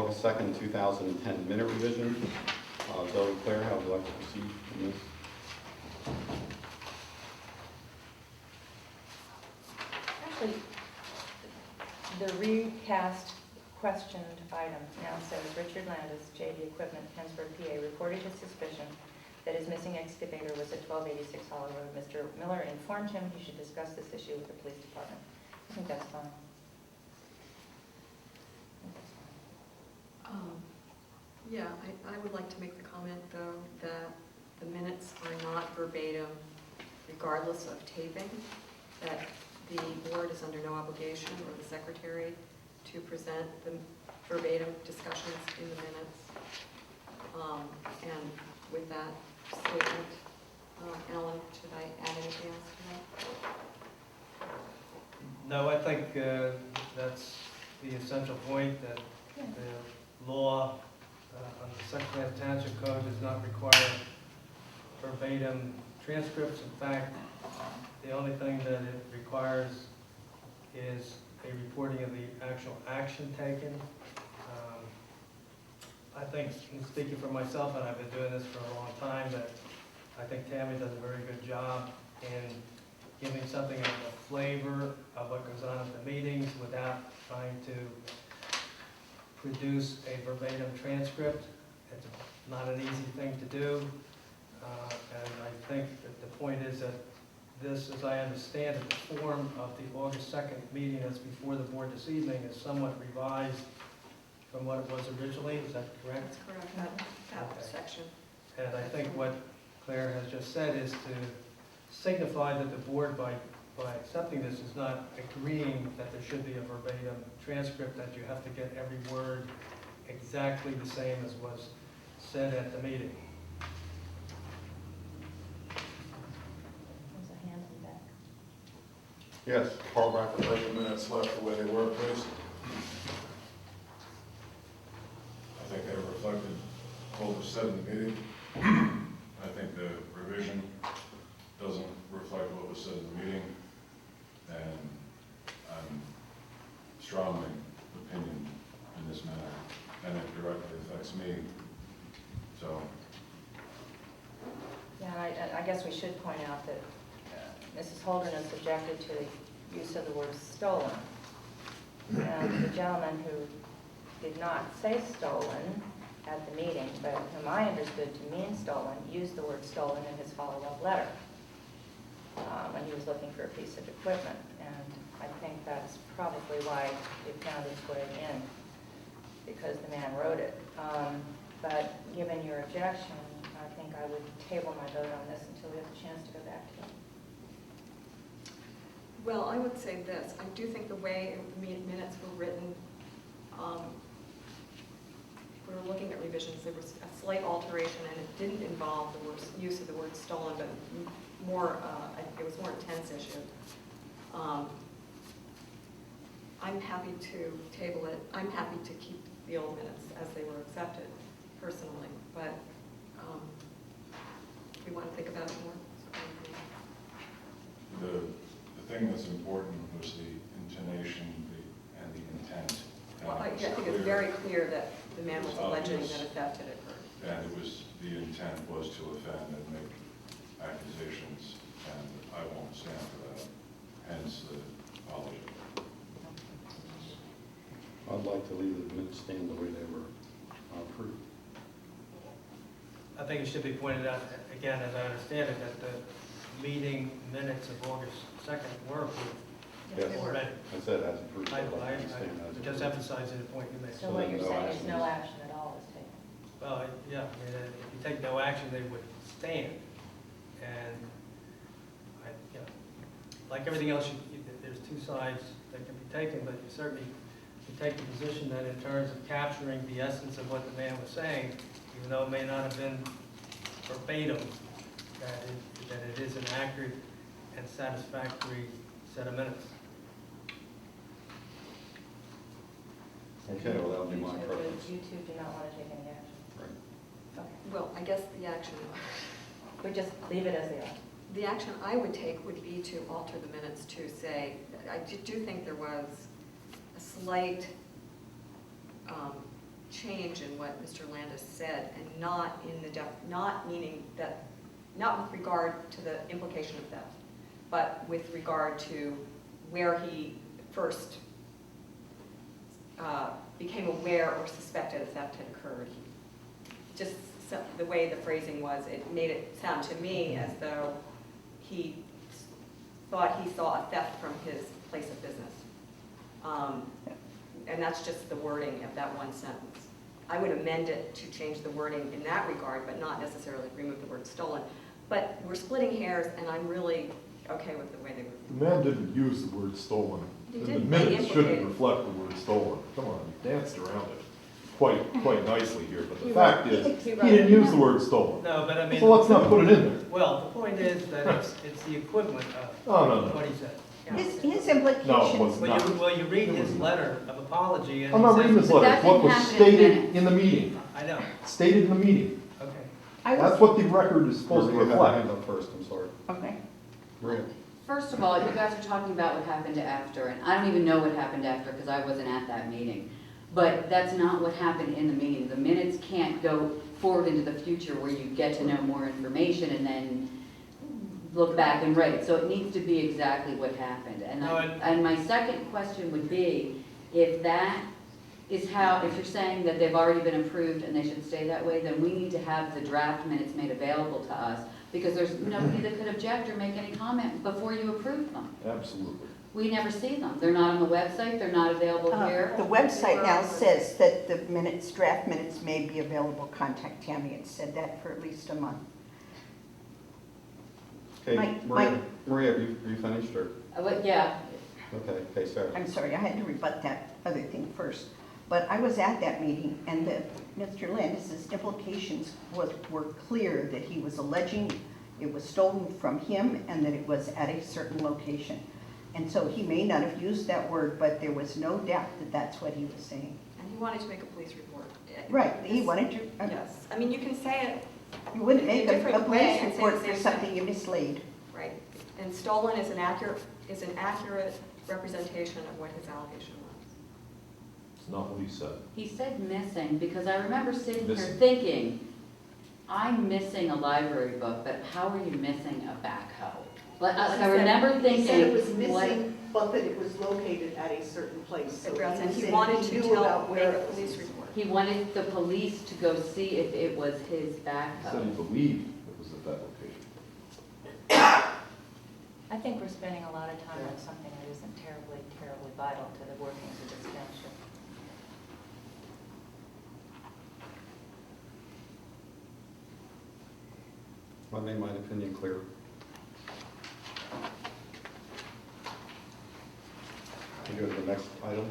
August 2nd, 2010 minute revision. Zoe, Claire, how would you like to proceed in this? Actually, the recast questioned item now says Richard Landis, JD Equipment, Pennsburg, PA, reported his suspicion that his missing excavator was at 1286 Hollow Road. Mr. Miller informed him he should discuss this issue with the police department. I think that's fine. Yeah, I would like to make the comment, though, that the minutes are not verbatim regardless of taping, that the board is under no obligation, or the secretary, to present the verbatim discussions in the minutes. And with that statement, Alan, should I add anything else to that? No, I think that's the essential point, that the law on the Secretary Township Code does not require verbatim transcripts. In fact, the only thing that it requires is a reporting of the actual action taken. I think, in speaking for myself, and I've been doing this for a long time, that I think Tammy does a very good job in giving something of a flavor of what goes on at the meetings without trying to produce a verbatim transcript. It's not an easy thing to do, and I think that the point is that this, as I understand it, the form of the August 2nd meeting that's before the board this evening is somewhat revised from what it was originally. Is that correct? That's correct, that Okay. section. And I think what Claire has just said is to signify that the board, by accepting this, is not agreeing that there should be a verbatim transcript, that you have to get every word exactly the same as was said at the meeting. There's a hand in the back. Yes, Carl I'd Brackett. like the minutes left the way they were, please. I think they reflected what was said in the meeting. I think the revision doesn't reflect what was said in the meeting, and I'm strongly opinion in this matter, and it directly affects me. So, Yeah, I guess we should point out that Mrs. Holderness objected to the use of the word stolen. And the gentleman who did not say stolen at the meeting, but whom I understood to mean stolen, used the word stolen in his follow-up letter when he was looking for a piece of equipment. And I think that's probably why it found its way in, because the man wrote it. But given your objection, I think I would table my vote on this until we have a chance to go back to it. Well, I would say this, I do think the way the minutes were written, we were looking at revisions, there was a slight alteration, and it didn't involve the use of the word stolen, but more, it was more intense issue. I'm happy to table it. I'm happy to keep the old minutes as they were accepted, personally, but we want to think about it more. the thing that's important was the intonation and the intent. Well, I And think it's clear. very clear that the man was It's alleging obvious. that a theft had occurred. And it was, the intent was to offend and make accusations, and I won't stand for that, hence the apology. I'd like to leave the minutes stand the way they were approved. I think it should be pointed out, again, as I understand it, that the meeting minutes of August 2nd were approved Yes. already. I said as approved. I I'd like to stand as just approved. emphasizing the point you made. So what then you're no saying is action no is- action at all is taken? Well, yeah, I mean, if you take no action, they would stand. And, like everything else, there's two sides that can be taken, but you certainly can take the position that in terms of capturing the essence of what the man was saying, even though it may not have been verbatim, that it is an accurate and satisfactory set of minutes. Okay, well, that would be my You two- preference. You two do not want to take any action? Right. Okay. Well, I guess the action, We just leave it as they are. the action I would take would be to alter the minutes to say, I do think there was a slight change in what Mr. Landis said, and not in the not meaning that, not with regard to the implication of theft, but with regard to where he first became aware or suspected a theft had occurred. Just the way the phrasing was, it made it sound to me as though he thought he saw a theft from his place of business. And that's just the wording of that one sentence. I would amend it to change the wording in that regard, but not necessarily remove the word stolen. But we're splitting hairs, and I'm really okay with the way they were. The man didn't use the word stolen. He The didn't. minutes He shouldn't implicated. reflect the word stolen. Come on, you danced around it quite nicely here, but the He fact wrote- is, he he wrote didn't it use down. the word stolen. No, but I mean. So let's not put it in there. Well, the point is that it's the equivalent of Oh, no, what no. he said. Yeah. His No, it implications, wasn't. Well, you read his letter of apology and I'm he not reading says. this letter. That It's what didn't was happen in the stated minutes. in the meeting. I know, Stated in the meeting. okay. I That's was, what the record is supposed to Maria had her reflect. hand up first, I'm sorry. okay. Maria? First of all, you guys are talking about what happened after, and I don't even know what happened after because I wasn't at that meeting. But that's not what happened in the meeting. The minutes can't go forward into the future where you get to know more information and then look back and write. So it needs to be exactly what happened. And, No, and my second question would be, if that is how, if you're saying that they've already been approved and they should stay that way, then we need to have the draft minutes made available to us because there's nobody that could object or make any comment before you approve them. Absolutely. We never see them. They're not on the website, they're not available here. The website now says that the minutes, draft minutes may be available. Contact Tammy. It said that for at least a month. Okay, Mike- Maria, Mike. Maria, are you finished, or? But yeah, Okay, Sarah. I'm sorry, I had to rebut that other thing first. But I was at that meeting, and Mr. Landis's implications were clear that he was alleging it was stolen from him and that it was at a certain location. And so he may not have used that word, but there was no doubt that that's what he was saying. And he wanted to make a police report. Right, he wanted to, Yes, I mean, you can say it, you wouldn't in a make a different way police and say report the for same thing. something you mislaid. right, and stolen is an accurate representation of what his allegation was. It's not what he said. he said missing, because I remember sitting here Missing. thinking, I'm missing a library book, but how are you missing a backhoe? Like, I remember thinking. He said it was what- missing, but that it was located at a certain place. So And was he saying wanted to knew tell, about make where a it was. police report. He wanted the police to go see if it was his He said he backhoe. believed it was at that location. I think we're spending a lot of time on something that isn't terribly, terribly vital to the workings of this township. I made my opinion clear. We go to the next item.